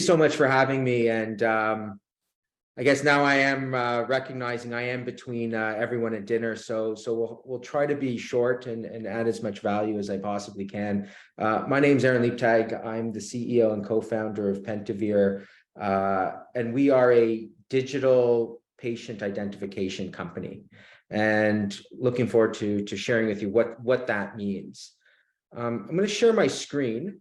So much for having me. And I guess now I am recognizing I am between everyone at dinner. So we'll try to be short and add as much value as I possibly can. My name's Aaron Leaptag. I'm the CEO and co-founder of Pentavere. And we are a digital patient identification company. And looking forward to sharing with you what that means. I'm going to share my screen.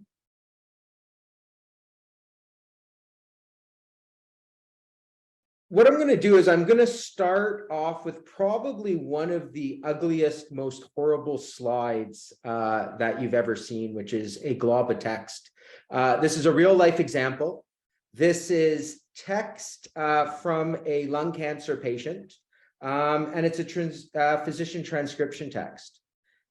What I'm going to do is I'm going to start off with probably one of the ugliest, most horrible slides that you've ever seen, which is a glob of text. This is a real life example. This is text from a lung cancer patient, and it's a physician transcription text.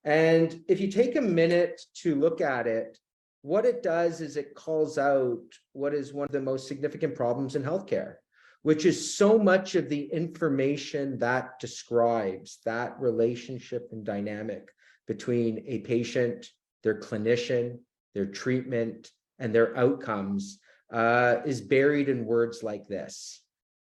And if you take a minute to look at it, what it does is it calls out what is one of the most significant problems in healthcare, which is so much of the information that describes that relationship and dynamic between a patient, their clinician, their treatment, and their outcomes is buried in words like this.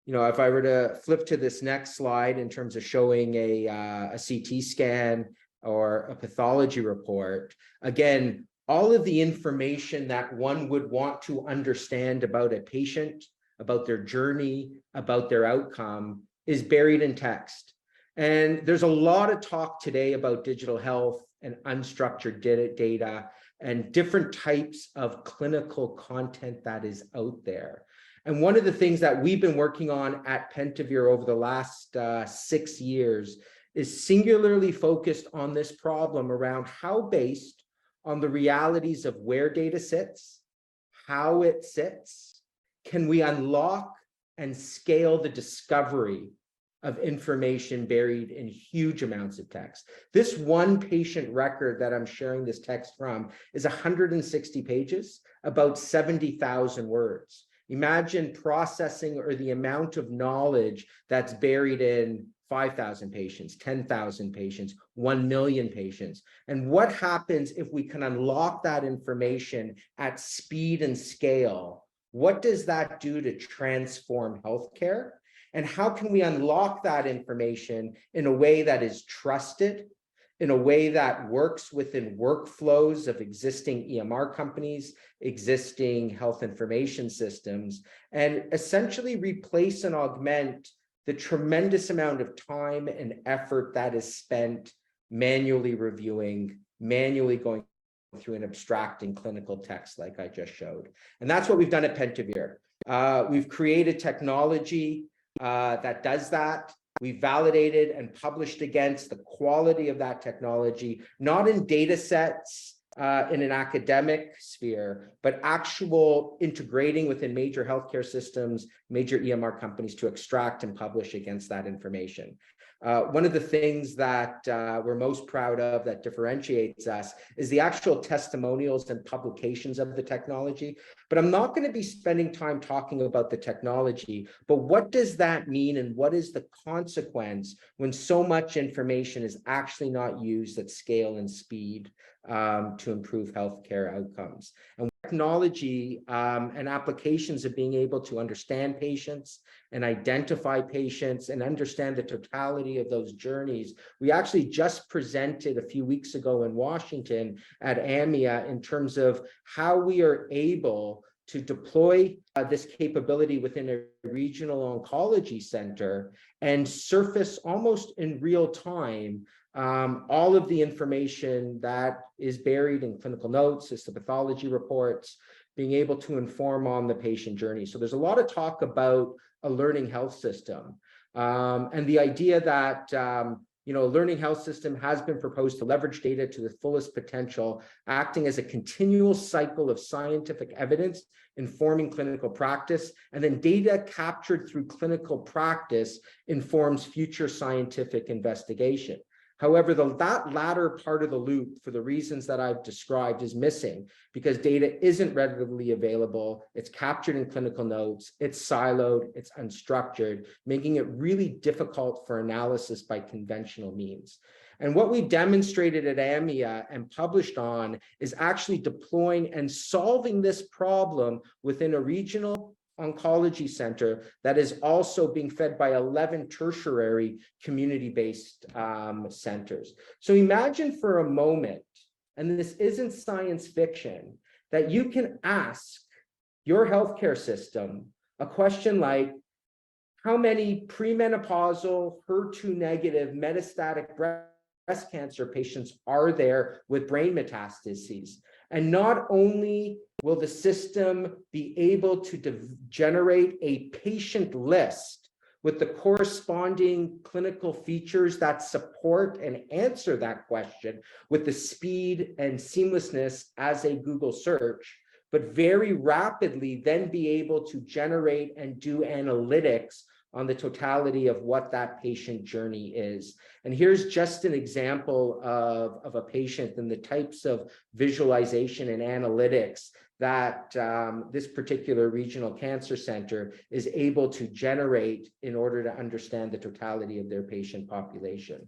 You know, if I were to flip to this next slide in terms of showing a CT scan or a pathology report, again, all of the information that one would want to understand about a patient, about their journey, about their outcome is buried in text. And there's a lot of talk today about digital health and unstructured data and different types of clinical content that is out there. And one of the things that we've been working on at Pentavere over the last 6 years is singularly focused on this problem around how, based on the realities of where data sits, how it sits, can we unlock and scale the discovery of information buried in huge amounts of text. This one patient record that I'm sharing this text from is 160 pages, about 70,000 words. Imagine processing or the amount of knowledge that's buried in 5,000 patients, 10,000 patients, 1 million patients. And what happens if we can unlock that information at speed and scale? What does that do to transform healthcare? And how can we unlock that information in a way that is trusted, in a way that works within workflows of existing EMR companies, existing health information systems, and essentially replace and augment the tremendous amount of time and effort that is spent manually reviewing, manually going through and abstracting clinical text like I just showed. And that's what we've done at Pentavere. We've created technology that does that. We've validated and published against the quality of that technology, not in data sets in an academic sphere, but actual integrating within major healthcare systems, major EMR companies to extract and publish against that information. One of the things that we're most proud of that differentiates us is the actual testimonials and publications of the technology. But I'm not going to be spending time talking about the technology, but what does that mean and what is the consequence when so much information is actually not used at scale and speed to improve healthcare outcomes? And technology and applications of being able to understand patients and identify patients and understand the totality of those journeys. We actually just presented a few weeks ago in Washington at AMIA in terms of how we are able to deploy this capability within a regional oncology center and surface almost in real time all of the information that is buried in clinical notes, histopathology reports, being able to inform on the patient journey. So there's a lot of talk about a learning health system and the idea that a learning health system has been proposed to leverage data to the fullest potential, acting as a continual cycle of scientific evidence informing clinical practice, and then data captured through clinical practice informs future scientific investigation. However, that latter part of the loop, for the reasons that I've described, is missing because data isn't readily available. It's captured in clinical notes, it's siloed, it's unstructured, making it really difficult for analysis by conventional means. And what we demonstrated at AMIA and published on is actually deploying and solving this problem within a regional oncology center that is also being fed by 11 tertiary community-based centers. So imagine for a moment, and this isn't science fiction, that you can ask your healthcare system a question like, how many premenopausal, HER2 negative metastatic breast cancer patients are there with brain metastases? And not only will the system be able to generate a patient list with the corresponding clinical features that support and answer that question with the speed and seamlessness as a Google search, but very rapidly then be able to generate and do analytics on the totality of what that patient journey is. And here's just an example of a patient and the types of visualization and analytics that this particular regional cancer center is able to generate in order to understand the totality of their patient population.